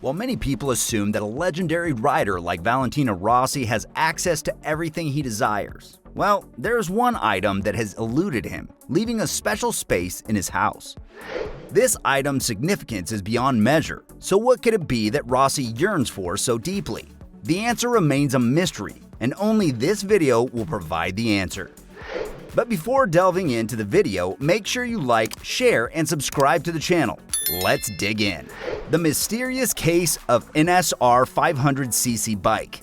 While many people assume that a legendary rider like Valentino Rossi has access to everything he desires, well, there's one item that has eluded him, leaving a special space in his house. This item's significance is beyond measure, so what could it be that Rossi yearns for so deeply? The answer remains a mystery, and only this video will provide the answer. But before delving into the video, make sure you like, share, and subscribe to the channel. Let's dig in. The mysterious case of NSR 500cc bike.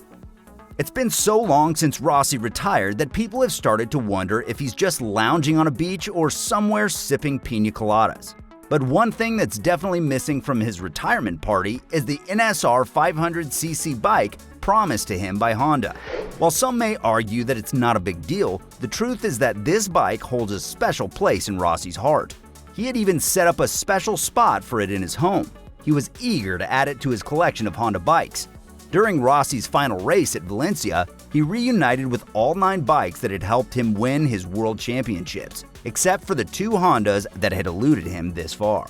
It's been so long since Rossi retired that people have started to wonder if he's just lounging on a beach or somewhere sipping pina coladas. But one thing that's definitely missing from his retirement party is the NSR 500cc bike promised to him by Honda. While some may argue that it's not a big deal, the truth is that this bike holds a special place in Rossi's heart. He had even set up a special spot for it in his home. He was eager to add it to his collection of Honda bikes. During Rossi's final race at Valencia, he reunited with all 9 bikes that had helped him win his world championships, except for the 2 Hondas that had eluded him this far.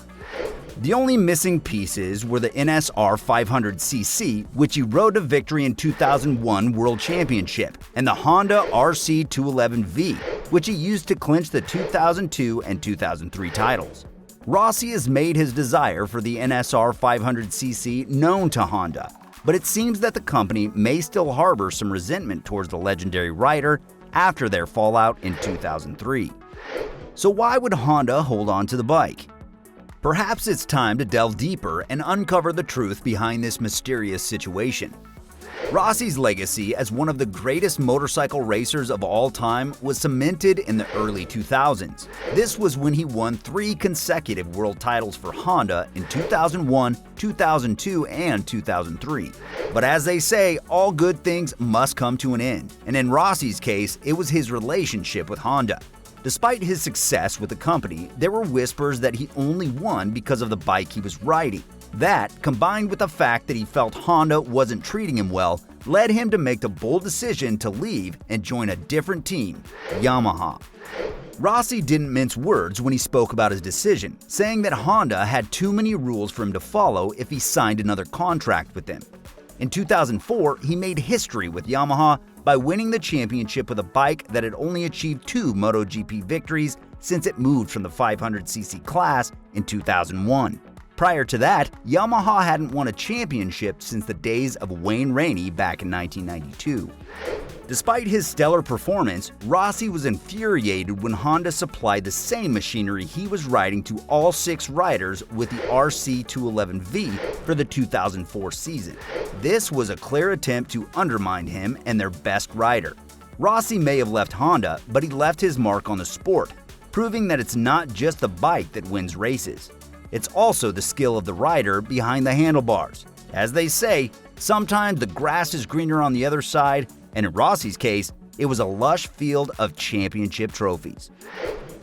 The only missing pieces were the NSR 500cc, which he rode to victory in 2001 World Championship, and the Honda RC 211V, which he used to clinch the 2002 and 2003 titles. Rossi has made his desire for the NSR 500cc known to Honda, but it seems that the company may still harbor some resentment towards the legendary rider after their fallout in 2003. So why would Honda hold on to the bike? Perhaps it's time to delve deeper and uncover the truth behind this mysterious situation. Rossi's legacy as one of the greatest motorcycle racers of all time was cemented in the early 2000s. This was when he won 3 consecutive world titles for Honda in 2001, 2002, and 2003. But as they say, all good things must come to an end, and in Rossi's case, it was his relationship with Honda. Despite his success with the company, there were whispers that he only won because of the bike he was riding. That, combined with the fact that he felt Honda wasn't treating him well, led him to make the bold decision to leave and join a different team, Yamaha. Rossi didn't mince words when he spoke about his decision, saying that Honda had too many rules for him to follow if he signed another contract with them. In 2004, he made history with Yamaha by winning the championship with a bike that had only achieved 2 MotoGP victories since it moved from the 500cc class in 2001. Prior to that, Yamaha hadn't won a championship since the days of Wayne Rainey back in 1992. Despite his stellar performance, Rossi was infuriated when Honda supplied the same machinery he was riding to all 6 riders with the RC 211V for the 2004 season. This was a clear attempt to undermine him and their best rider. Rossi may have left Honda, but he left his mark on the sport, proving that it's not just the bike that wins races. It's also the skill of the rider behind the handlebars. As they say, sometimes the grass is greener on the other side, and in Rossi's case, it was a lush field of championship trophies.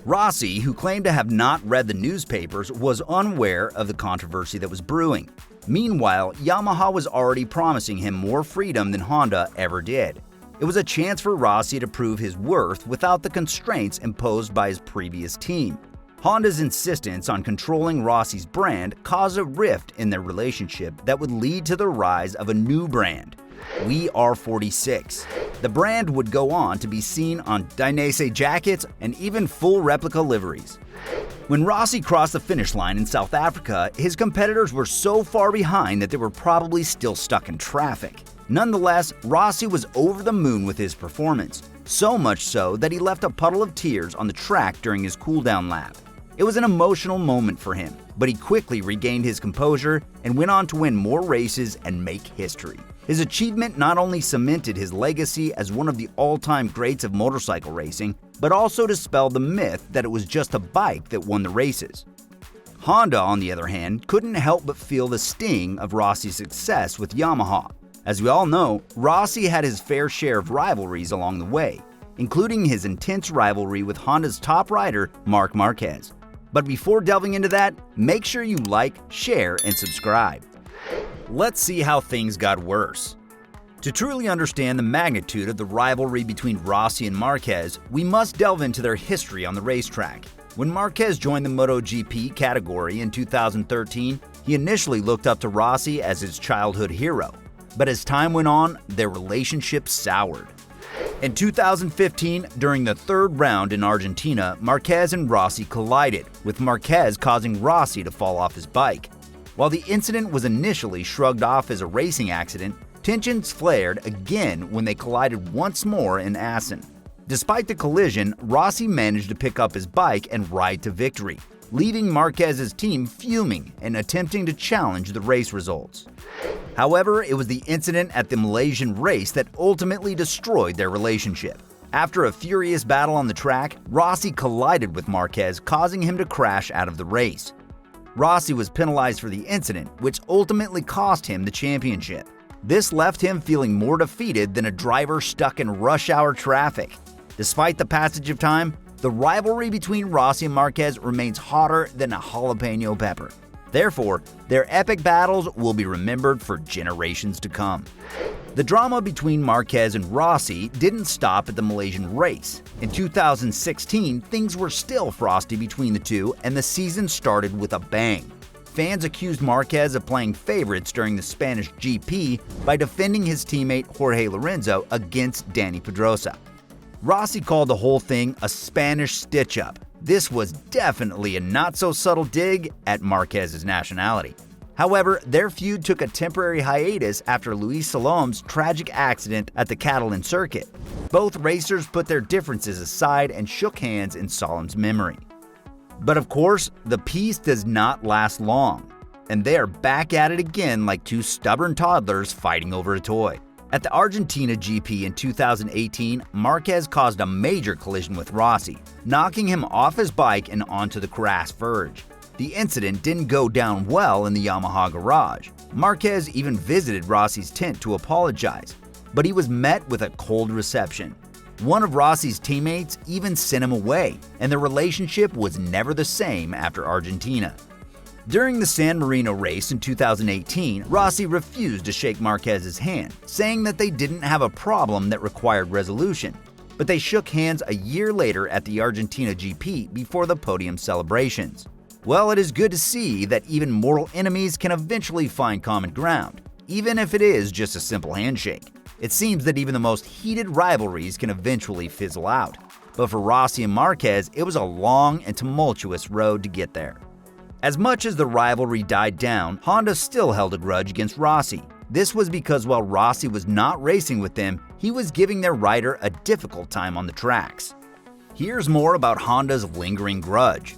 Rossi, who claimed to have not read the newspapers, was unaware of the controversy that was brewing. Meanwhile, Yamaha was already promising him more freedom than Honda ever did. It was a chance for Rossi to prove his worth without the constraints imposed by his previous team. Honda's insistence on controlling Rossi's brand caused a rift in their relationship that would lead to the rise of a new brand, WR46. The brand would go on to be seen on Dainese jackets and even full replica liveries. When Rossi crossed the finish line in South Africa, his competitors were so far behind that they were probably still stuck in traffic. Nonetheless, Rossi was over the moon with his performance, so much so that he left a puddle of tears on the track during his cool-down lap. It was an emotional moment for him, but he quickly regained his composure and went on to win more races and make history. His achievement not only cemented his legacy as one of the all-time greats of motorcycle racing, but also dispelled the myth that it was just a bike that won the races. Honda, on the other hand, couldn't help but feel the sting of Rossi's success with Yamaha. As we all know, Rossi had his fair share of rivalries along the way, including his intense rivalry with Honda's top rider, Marc Marquez. But before delving into that, make sure you like, share, and subscribe. Let's see how things got worse. To truly understand the magnitude of the rivalry between Rossi and Marquez, we must delve into their history on the racetrack. When Marquez joined the MotoGP category in 2013, He initially looked up to Rossi as his childhood hero, but as time went on, their relationship soured. In 2015, during the third round in Argentina, Marquez and Rossi collided, with Marquez causing Rossi to fall off his bike. While the incident was initially shrugged off as a racing accident, tensions flared again when they collided once more in Assen. Despite the collision, Rossi managed to pick up his bike and ride to victory, leaving Marquez's team fuming and attempting to challenge the race results. However, it was the incident at the Malaysian race that ultimately destroyed their relationship. After a furious battle on the track, Rossi collided with Marquez, causing him to crash out of the race. Rossi was penalized for the incident, which ultimately cost him the championship. This left him feeling more defeated than a driver stuck in rush hour traffic. Despite the passage of time, the rivalry between Rossi and Marquez remains hotter than a jalapeno pepper. Therefore, their epic battles will be remembered for generations to come. The drama between Marquez and Rossi didn't stop at the Malaysian race. In 2016, things were still frosty between the two, and the season started with a bang. Fans accused Marquez of playing favorites during the Spanish GP by defending his teammate Jorge Lorenzo against Dani Pedrosa. Rossi called the whole thing a Spanish stitch-up. This was definitely a not-so-subtle dig at Marquez's nationality. However, their feud took a temporary hiatus after Luis Salom's tragic accident at the Catalan circuit. Both racers put their differences aside and shook hands in Salom's memory. But of course, the peace does not last long, and they are back at it again like two stubborn toddlers fighting over a toy. At the Argentina GP in 2018, Marquez caused a major collision with Rossi, knocking him off his bike and onto the grass verge. The incident didn't go down well in the Yamaha garage. Marquez even visited Rossi's tent to apologize, but he was met with a cold reception. One of Rossi's teammates even sent him away, and the relationship was never the same after Argentina. During the San Marino race in 2018, Rossi refused to shake Marquez's hand, saying that they didn't have a problem that required resolution. But they shook hands a year later at the Argentina GP before the podium celebrations. Well, it is good to see that even mortal enemies can eventually find common ground, even if it is just a simple handshake. It seems that even the most heated rivalries can eventually fizzle out. But for Rossi and Marquez, it was a long and tumultuous road to get there. As much as the rivalry died down, Honda still held a grudge against Rossi. This was because while Rossi was not racing with them, he was giving their rider a difficult time on the tracks. Here's more about Honda's lingering grudge.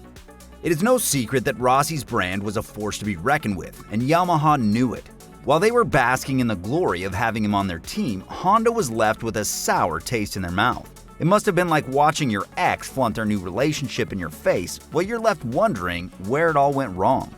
It is no secret that Rossi's brand was a force to be reckoned with, and Yamaha knew it. While they were basking in the glory of having him on their team, Honda was left with a sour taste in their mouth. It must have been like watching your ex flaunt their new relationship in your face while you're left wondering where it all went wrong.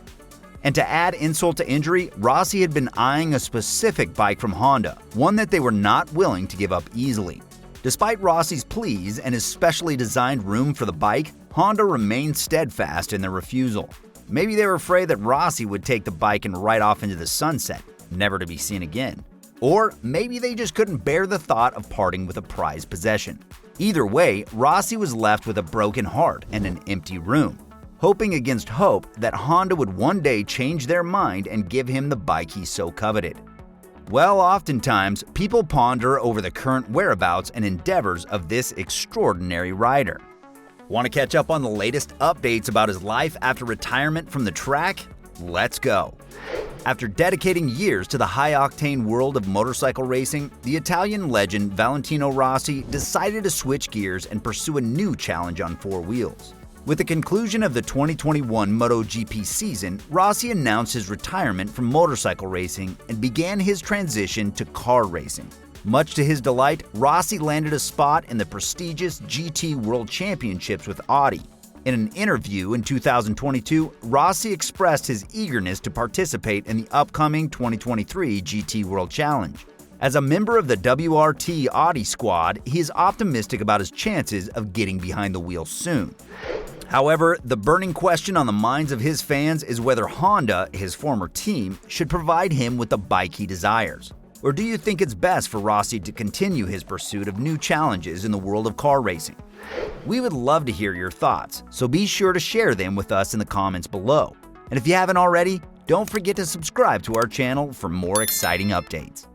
And to add insult to injury, Rossi had been eyeing a specific bike from Honda, one that they were not willing to give up easily. Despite Rossi's pleas and his specially designed room for the bike, Honda remained steadfast in their refusal. Maybe they were afraid that Rossi would take the bike and ride off into the sunset, never to be seen again. Or maybe they just couldn't bear the thought of parting with a prized possession. Either way, Rossi was left with a broken heart and an empty room, hoping against hope that Honda would one day change their mind and give him the bike he so coveted. Well, oftentimes, people ponder over the current whereabouts and endeavors of this extraordinary rider. Want to catch up on the latest updates about his life after retirement from the track? Let's go! After dedicating years to the high-octane world of motorcycle racing, the Italian legend Valentino Rossi decided to switch gears and pursue a new challenge on four wheels. With the conclusion of the 2021 MotoGP season, Rossi announced his retirement from motorcycle racing and began his transition to car racing. Much to his delight, Rossi landed a spot in the prestigious GT World Championships with Audi. In an interview in 2022, Rossi expressed his eagerness to participate in the upcoming 2023 GT World Challenge. As a member of the WRT Audi squad, he is optimistic about his chances of getting behind the wheel soon. However, the burning question on the minds of his fans is whether Honda, his former team, should provide him with the bike he desires. Or do you think it's best for Rossi to continue his pursuit of new challenges in the world of car racing? We would love to hear your thoughts, so be sure to share them with us in the comments below. And if you haven't already, Don't forget to subscribe to our channel for more exciting updates.